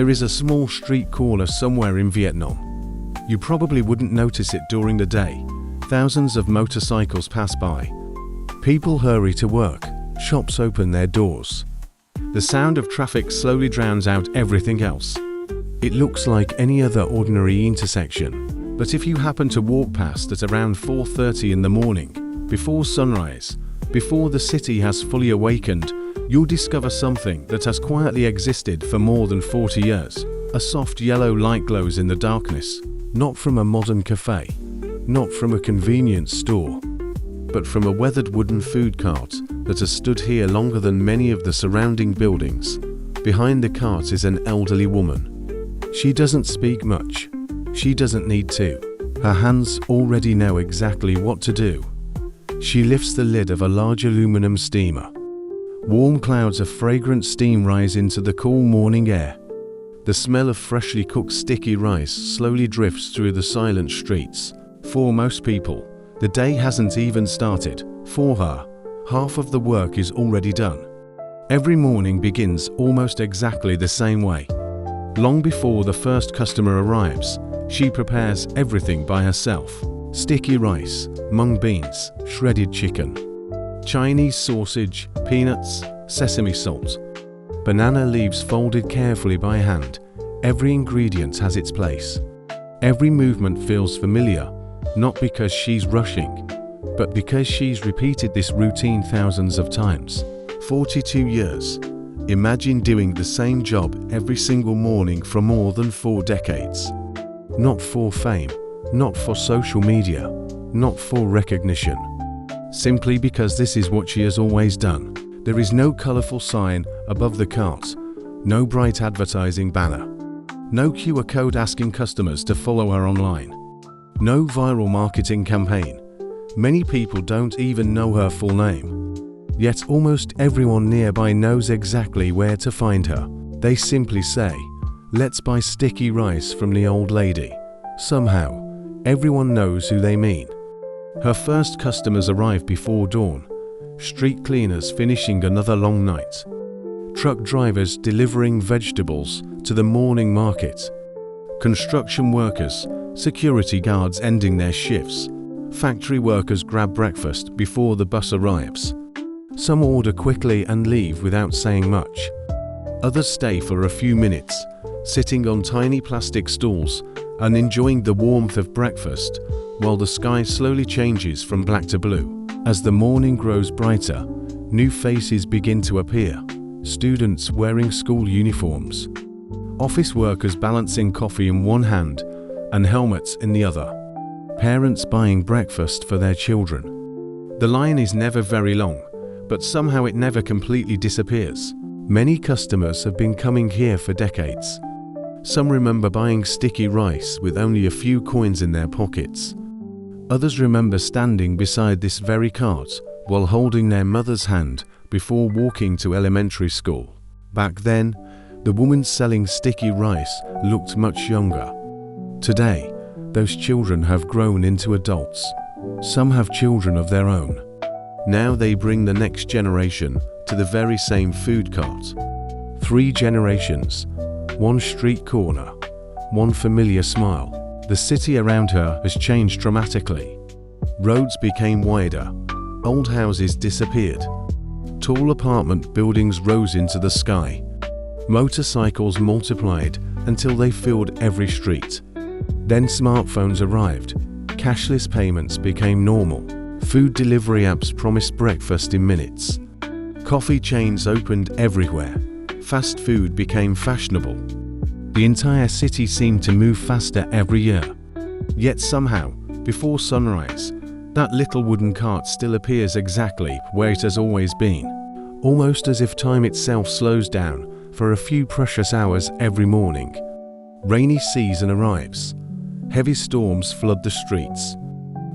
There is a small street corner somewhere in Vietnam. You probably wouldn't notice it during the day. Thousands of motorcycles pass by. People hurry to work. Shops open their doors. The sound of traffic slowly drowns out everything else. It looks like any other ordinary intersection, but if you happen to walk past at around 4:30 in the morning, before sunrise, before the city has fully awakened, you'll discover something that has quietly existed for more than 40 years. A soft yellow light glows in the darkness, not from a modern cafe, not from a convenience store, but from a weathered wooden food cart that has stood here longer than many of the surrounding buildings. Behind the cart is an elderly woman. She doesn't speak much. She doesn't need to. Her hands already know exactly what to do. She lifts the lid of a large aluminum steamer. Warm clouds of fragrant steam rise into the cool morning air. The smell of freshly cooked sticky rice slowly drifts through the silent streets. For most people, the day hasn't even started. For her, half of the work is already done. Every morning begins almost exactly the same way. Long before the first customer arrives, she prepares everything by herself. Sticky rice, mung beans, shredded chicken, Chinese sausage, peanuts, sesame salt, banana leaves folded carefully by hand. Every ingredient has its place. Every movement feels familiar, not because she's rushing, but because she's repeated this routine thousands of times. 42 years. Imagine doing the same job every single morning for more than 4 decades. Not for fame, not for social media, not for recognition. Simply because this is what she has always done. There is no colorful sign above the cart, no bright advertising banner, no QR code asking customers to follow her online, no viral marketing campaign. Many people don't even know her full name. Yet almost everyone nearby knows exactly where to find her. They simply say, "Let's buy sticky rice from the old lady." Somehow, everyone knows who they mean. Her first customers arrive before dawn. Street cleaners finishing another long night. Truck drivers delivering vegetables to the morning market. Construction workers, security guards ending their shifts. Factory workers grab breakfast before the bus arrives. Some order quickly and leave without saying much. Others stay for a few minutes, sitting on tiny plastic stools and enjoying the warmth of breakfast, while the sky slowly changes from black to blue. As the morning grows brighter, new faces begin to appear. Students wearing school uniforms. Office workers balancing coffee in one hand and helmets in the other. Parents buying breakfast for their children. The line is never very long, but somehow it never completely disappears. Many customers have been coming here for decades. Some remember buying sticky rice with only a few coins in their pockets. Others remember standing beside this very cart while holding their mother's hand before walking to elementary school. Back then, the woman selling sticky rice looked much younger. Today, those children have grown into adults. Some have children of their own. Now they bring the next generation to the very same food cart. 3 generations, 1 street corner, 1 familiar smile. The city around her has changed dramatically. Roads became wider. Old houses disappeared. Tall apartment buildings rose into the sky. Motorcycles multiplied until they filled every street. Then smartphones arrived. Cashless payments became normal. Food delivery apps promised breakfast in minutes. Coffee chains opened everywhere. Fast food became fashionable. The entire city seemed to move faster every year. Yet somehow, before sunrise, that little wooden cart still appears exactly where it has always been, almost as if time itself slows down for a few precious hours every morning. Rainy season arrives. Heavy storms flood the streets.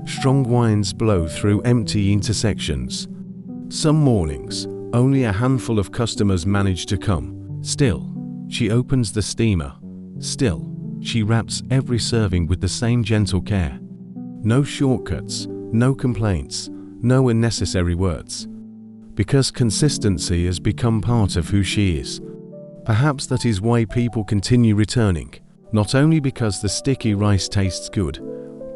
Strong winds blow through empty intersections. Some mornings, only a handful of customers manage to come. Still, she opens the steamer. Still, she wraps every serving with the same gentle care. No shortcuts, no complaints, no unnecessary words. Because consistency has become part of who she is. Perhaps that is why people continue returning, not only because the sticky rice tastes good,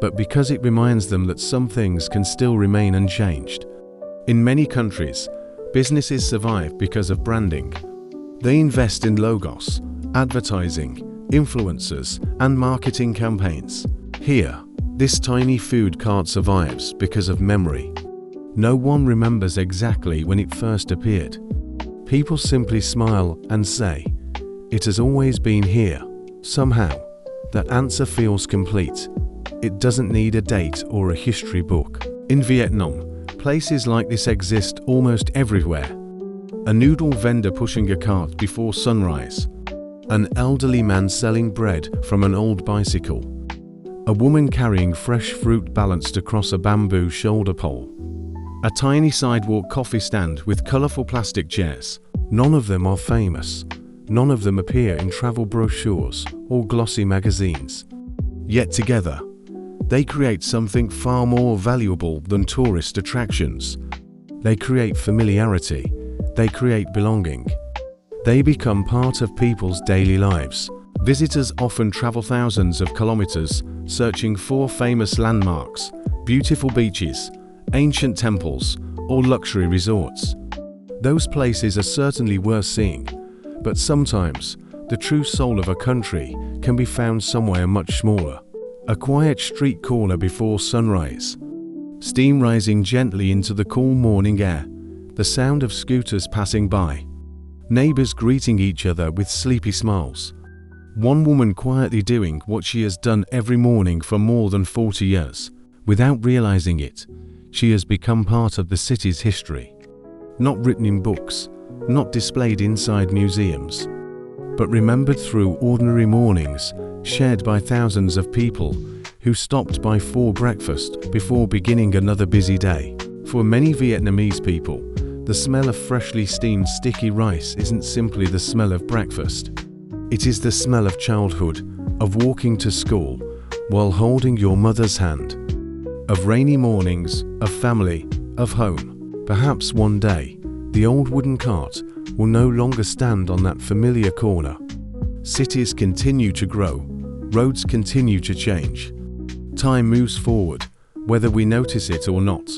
but because it reminds them that some things can still remain unchanged. In many countries, businesses survive because of branding. They invest in logos, advertising, influencers, and marketing campaigns. Here, this tiny food cart survives because of memory. No one remembers exactly when it first appeared. People simply smile and say, "It has always been here." Somehow, that answer feels complete. It doesn't need a date or a history book. In Vietnam, places like this exist almost everywhere. A noodle vendor pushing a cart before sunrise. An elderly man selling bread from an old bicycle. A woman carrying fresh fruit balanced across a bamboo shoulder pole. A tiny sidewalk coffee stand with colorful plastic chairs. None of them are famous. None of them appear in travel brochures or glossy magazines. Yet together, they create something far more valuable than tourist attractions. They create familiarity. They create belonging. They become part of people's daily lives. Visitors often travel thousands of kilometers searching for famous landmarks, beautiful beaches, ancient temples, or luxury resorts. Those places are certainly worth seeing, but sometimes the true soul of a country can be found somewhere much smaller. A quiet street corner before sunrise. Steam rising gently into the cool morning air. The sound of scooters passing by. Neighbors greeting each other with sleepy smiles. One woman quietly doing what she has done every morning for more than 40 years. Without realizing it, she has become part of the city's history. Not written in books, not displayed inside museums, but remembered through ordinary mornings shared by thousands of people who stopped by for breakfast before beginning another busy day. For many Vietnamese people, the smell of freshly steamed sticky rice isn't simply the smell of breakfast. It is the smell of childhood, of walking to school while holding your mother's hand, of rainy mornings, of family, of home. Perhaps one day, the old wooden cart will no longer stand on that familiar corner. Cities continue to grow, roads continue to change. Time moves forward, whether we notice it or not.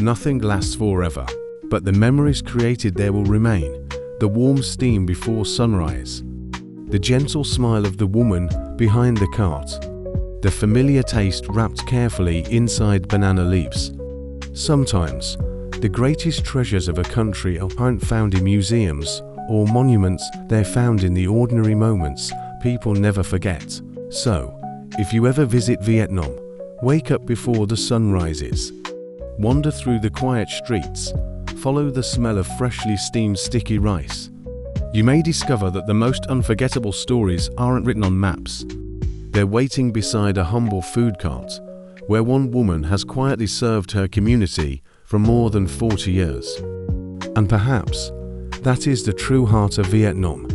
Nothing lasts forever, but the memories created there will remain. The warm steam before sunrise, the gentle smile of the woman behind the cart, the familiar taste wrapped carefully inside banana leaves. Sometimes, the greatest treasures of a country aren't found in museums or monuments, they're found in the ordinary moments people never forget. So, if you ever visit Vietnam, wake up before the sun rises. Wander through the quiet streets, follow the smell of freshly steamed sticky rice. You may discover that the most unforgettable stories aren't written on maps. They're waiting beside a humble food cart, where one woman has quietly served her community for more than 40 years. And perhaps, that is the true heart of Vietnam.